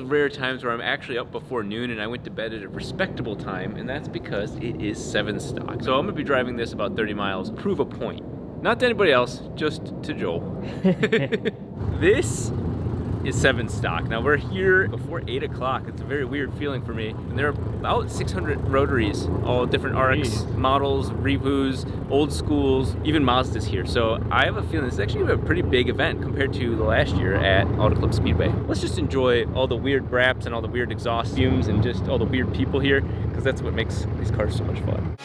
rare times where I'm actually up before noon and I went to bed at a respectable time, and that's because it is SevenStock. So I'm gonna be driving this about 30 miles, prove a point. Not to anybody else, just to Joel. This is SevenStock. Now we're here before 8 o'clock. It's a very weird feeling for me. And there are about 600 rotaries, all different RX models, Repus, old schools, even Mazda's here. So I have a feeling this is actually a pretty big event compared to the last year at Auto Club Speedway. Let's just enjoy all the weird braps and all the weird exhaust fumes and just all the weird people here, because that's what makes these cars so much fun.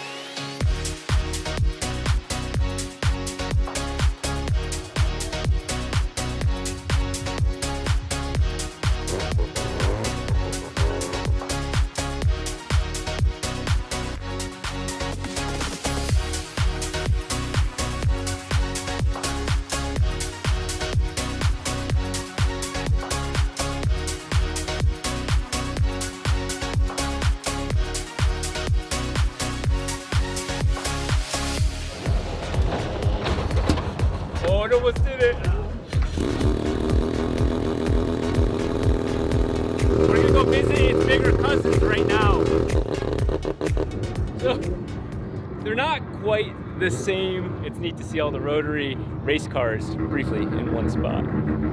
Oh, it almost did it. We're gonna go visit its bigger cousins right now. So, they're not quite the same. It's neat to see all the rotary race cars briefly in one spot.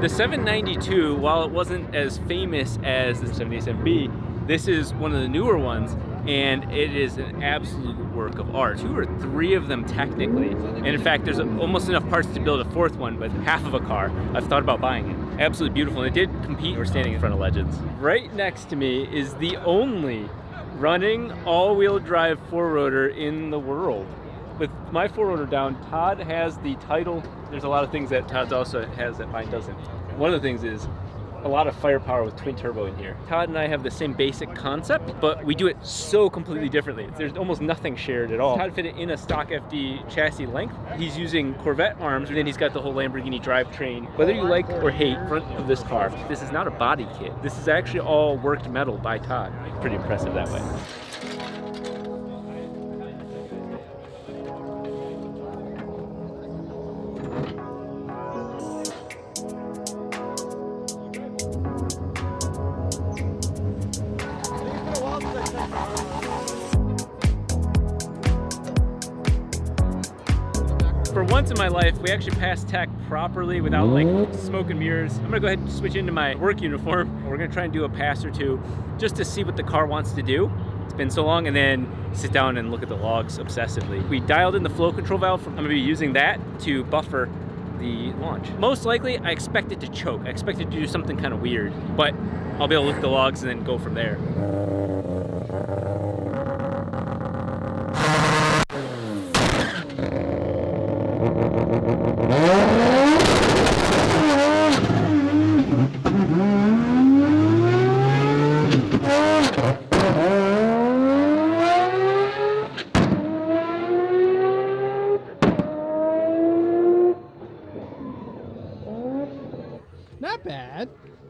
The 792, while it wasn't as famous as the 77B, this is one of the newer ones, and it is an absolute work of art. 2 or 3 of them technically, and in fact there's almost enough parts to build a 4th one, but half of a car. I've thought about buying it. Absolutely beautiful, and it did compete. We're standing in front of Legends. Right next to me is the only running all-wheel drive 4-rotor in the world. With my 4-rotor down, Todd has the title. There's a lot of things that Todd also has that mine doesn't. One of the things is a lot of firepower with twin turbo in here. Todd and I have the same basic concept, but we do it so completely differently. There's almost nothing shared at all. Todd fit it in a stock FD chassis length. He's using Corvette arms, and then he's got the whole Lamborghini drivetrain. Whether you like or hate the front of this car, this is not a body kit. This is actually all worked metal by Todd. Pretty impressive that way. For once in my life, we actually passed tech properly without like smoke and mirrors. I'm gonna go ahead and switch into my work uniform. We're gonna try and do a pass or two just to see what the car wants to do. It's been so long, and then sit down and look at the logs obsessively. We dialed in the flow control valve. I'm gonna be using that to buffer the launch. Most likely, I expect it to choke. I expect it to do something kind of weird, but I'll be able to look at the logs and then go from there. Not bad.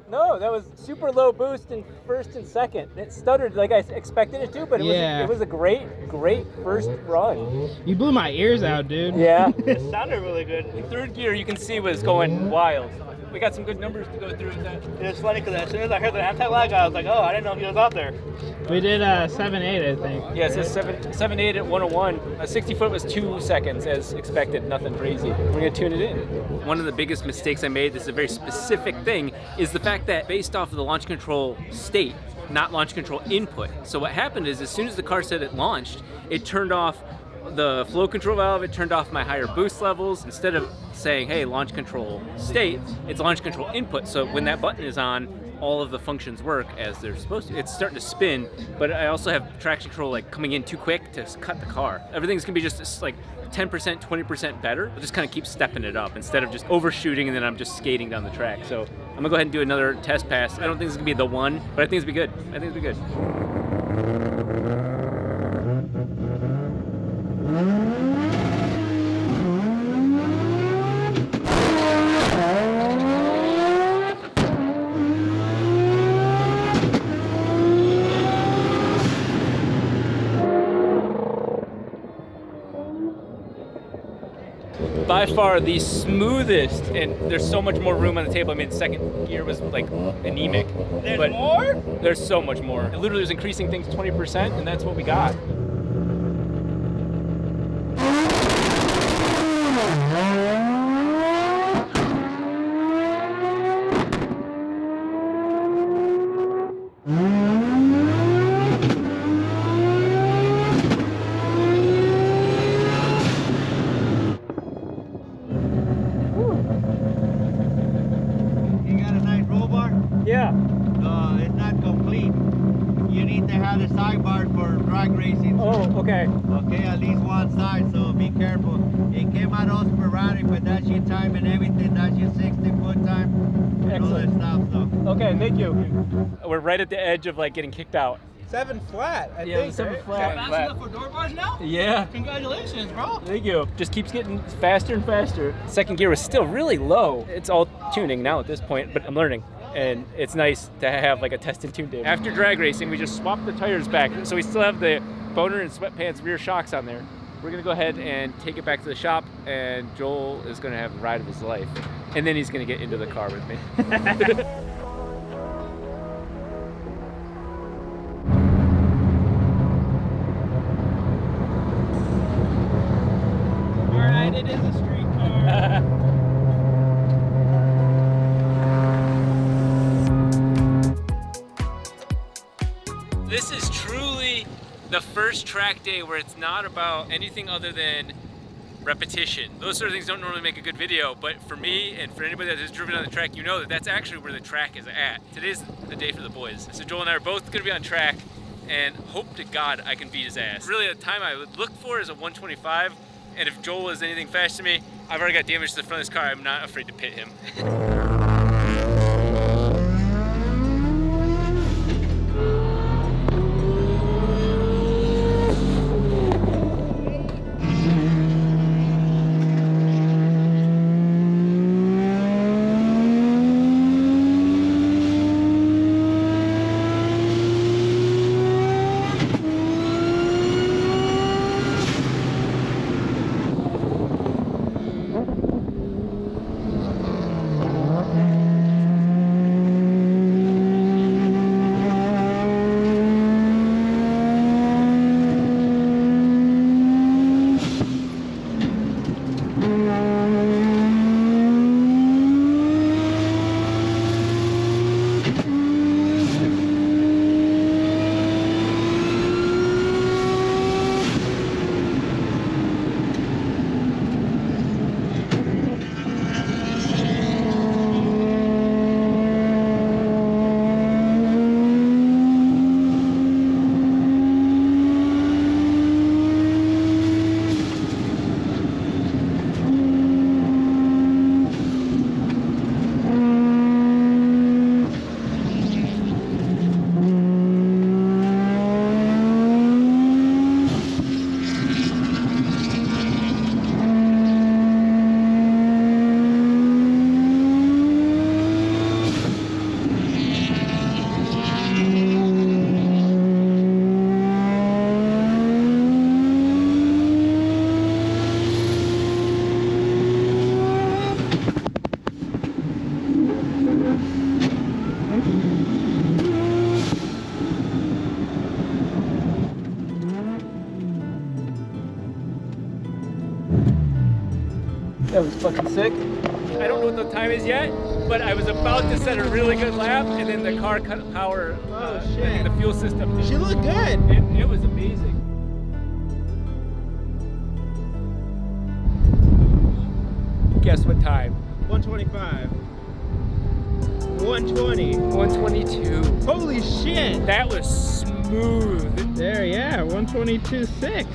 No, that was super low boost in first and second. It stuttered like I expected it to, but it was a great first run. You blew my ears out, dude. Yeah. It sounded really good. In 3rd gear, you can see was going wild. We got some good numbers to go through with that. It was funny because as soon as I heard the anti-lag, I was like, oh, I didn't know he was out there. We did 7.8, I think. Yeah, it says 7.8 at 101. A 60 foot was 2 seconds as expected, nothing crazy. We're gonna tune it in. One of the biggest mistakes I made, this is a very specific thing, is the fact that based off of the launch control state, not launch control input. So what happened is as soon as the car said it launched, it turned off the flow control valve, it turned off my higher boost levels. Instead of saying, hey, launch control state, it's launch control input. So when that button is on, all of the functions work as they're supposed to. It's starting to spin, but I also have traction control like coming in too quick to cut the car. Everything's gonna be just like 10%, 20% better. I'll just kind of keep stepping it up instead of just overshooting and then I'm just skating down the track. So I'm gonna go ahead and do another test pass. I don't think it's gonna be the one, but I think it's gonna be good. I think it's gonna be good. by far the smoothest, and there's so much more room on the table. I mean, second gear was like anemic. There's more? There's so much more. It literally was increasing things 20%, and that's what we got. Yeah. It's not complete. You need to have the sidebars for drag racing. Oh, okay. Okay, at least one side, so be careful. It came out all sporadic, but that's your time and everything. That's your 60-foot time. And all that stuff, so. Okay, thank you. We're right at the edge of like getting kicked out. 7 flat, I Yeah, think. 7 right? flat. Fast enough for door bars now? Yeah. Congratulations, bro. Thank you. Just keeps getting faster and faster. Second gear was still really low. It's all tuning now at this point, but I'm learning. And it's nice to have like a test and tune day. After drag racing, we just swapped the tires back. So we still have the boner and sweatpants rear shocks on there. We're gonna go ahead and take it back to the shop, and Joel is gonna have the ride of his life. And then he's gonna get into the car with me. Alright, it is a street car. This is truly the first track day where it's not about anything other than repetition. Those sort of things don't normally make a good video, but for me and for anybody that has driven on the track, you know that that's actually where the track is at. Today's the day for the boys. So Joel and I are both gonna be on track, and hope to God I can beat his ass. Really, the time I would look for is a 125, and if Joel is anything faster than me, I've already got damage to the front of this car. I'm not afraid to pit him. That was fucking sick. I don't know what the time is yet, but I was about to set a really good lap, and then the car cut power. Oh, I shit. think the fuel system. She looked good. It was amazing. Guess what time? 125. 120. 122. Holy shit. That was smooth. There, yeah, 122.6.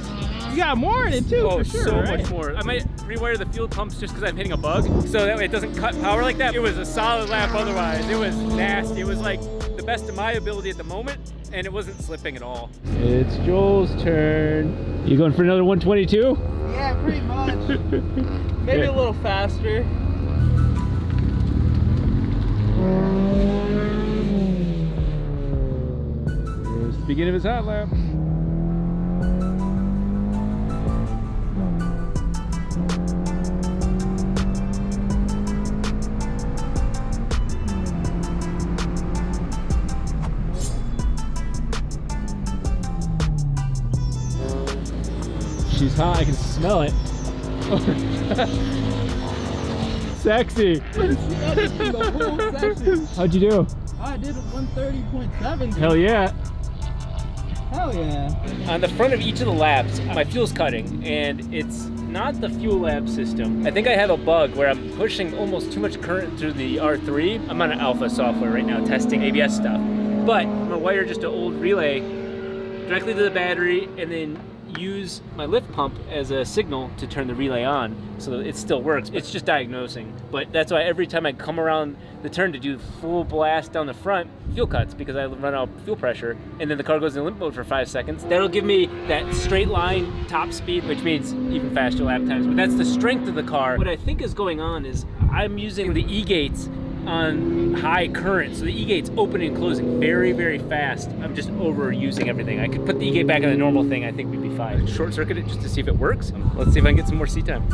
You got more in it too, Oh, for sure, so right? much more. I might rewire the fuel pumps just because I'm hitting a bug, so that way it doesn't cut power like that. It was a solid lap otherwise. It was nasty. It was like the best of my ability at the moment, and it wasn't slipping at all. It's Joel's turn. You going for another 122? Yeah, pretty much. Maybe a little faster. Here's the beginning of his hot lap. she's hot. I can smell it. Sexy. The whole section. How'd you do? I did 130.7. Hell yeah. Hell yeah. On the front of each of the laps, my fuel's cutting, and it's not the fuel lab system. I think I have a bug where I'm pushing almost too much current through the R3. I'm on an alpha software right now testing ABS stuff. But I'm gonna wire just an old relay directly to the battery and then use my lift pump as a signal to turn the relay on so that it still works. It's just diagnosing. But that's why every time I come around the turn to do full blast down the front, fuel cuts because I run out of fuel pressure, and then the car goes in limp mode for 5 seconds. That'll give me that straight line top speed, which means even faster lap times. But that's the strength of the car. What I think is going on is I'm using the E-gates on high current, so the E-gate's opening and closing very, very fast. I'm just overusing everything. I could put the E-gate back on the normal thing, I think we'd be fine. Short circuit it just to see if it works. Let's see if I can get some more seat time.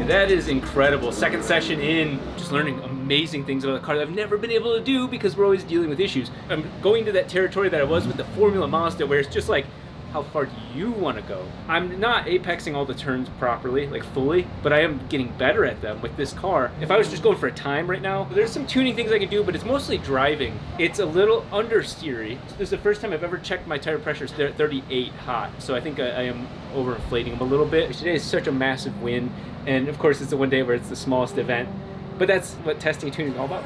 That is incredible. Second session in, just learning amazing things about the car that I've never been able to do because we're always dealing with issues. I'm going to that territory that I was with the Formula Mazda where it's just like, how far do you want to go? I'm not apexing all the turns properly, like fully, but I am getting better at them with this car. If I was just going for a time right now, there's some tuning things I can do, but it's mostly driving. It's a little understeery. This is the first time I've ever checked my tire pressure. They're at 38 hot, so I think I am overinflating them a little bit. Today is such a massive win, and of course it's the one day where it's the smallest event, but that's what testing and tuning is all about.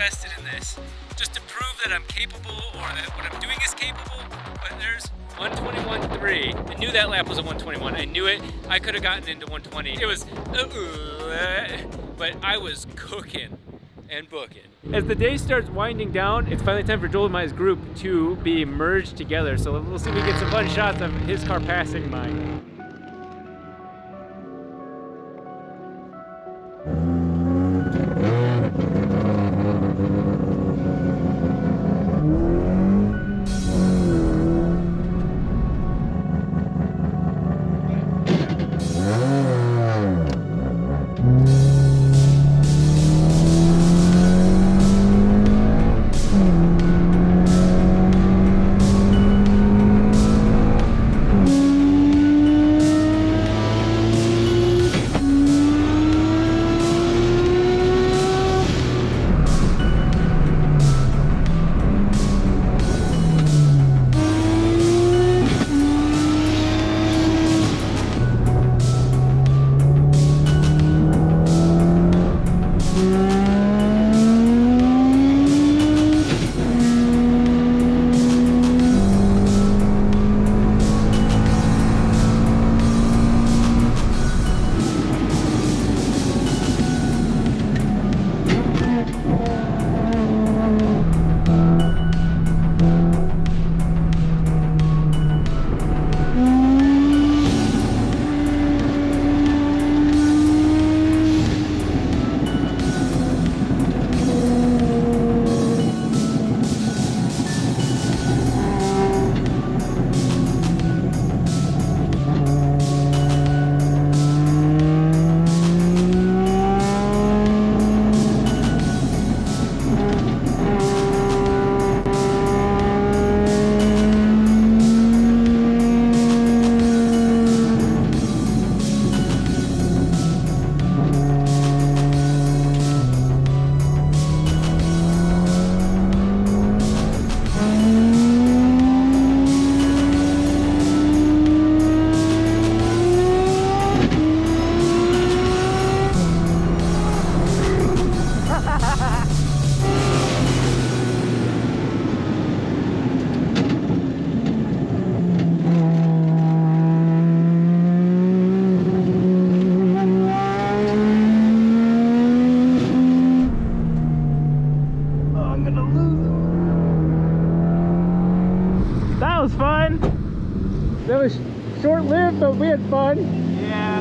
invested in this just to prove that I'm capable or that what I'm doing is capable. But there's 121.3. I knew that lap was a 121. I knew it. I could have gotten into 120. It was, but I was cooking. and booking. As the day starts winding down, it's finally time for Joel and Mai's group to be merged together. So we'll see if we get some fun shots of his car passing mine. That was fun. That was short-lived, but we had fun. Yeah.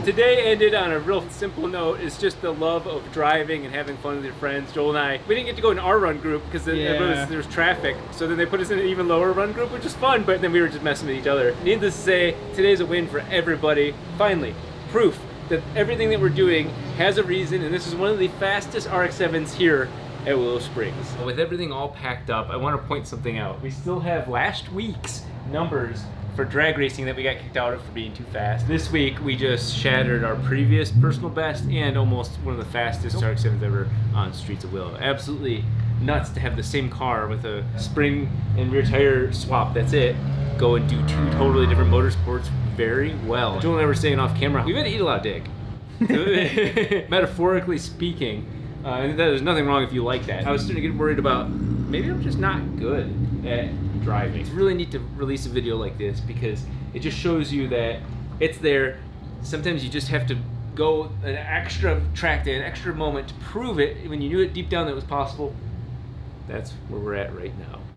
Today ended on a real simple note. It's just the love of driving and having fun with your friends. Joel and I, we didn't get to go in our run group because there was traffic. So then they put us in an even lower run group, which was fun, but then we were just messing with each other. Needless to say, today's a win for everybody. Finally, proof that everything that we're doing has a reason, and this is one of the fastest RX-7s here at Willow Springs. With everything all packed up, I want to point something out. We still have last week's numbers for drag racing that we got kicked out of for being too fast. This week, we just shattered our previous personal best and almost one of the fastest RX-7s ever on streets of Willow. Absolutely nuts to have the same car with a spring and rear tire swap, that's it, go and do two totally different motorsports very well. Joel and I were saying off camera, we've had to eat a lot of dick. Metaphorically speaking, and there's nothing wrong if you like that. I was starting to get worried about, maybe I'm just not good at driving. It's really neat to release a video like this because it just shows you that it's there. Sometimes you just have to go an extra track day, an extra moment to prove it when you knew it deep down that it was possible. That's where we're at right now.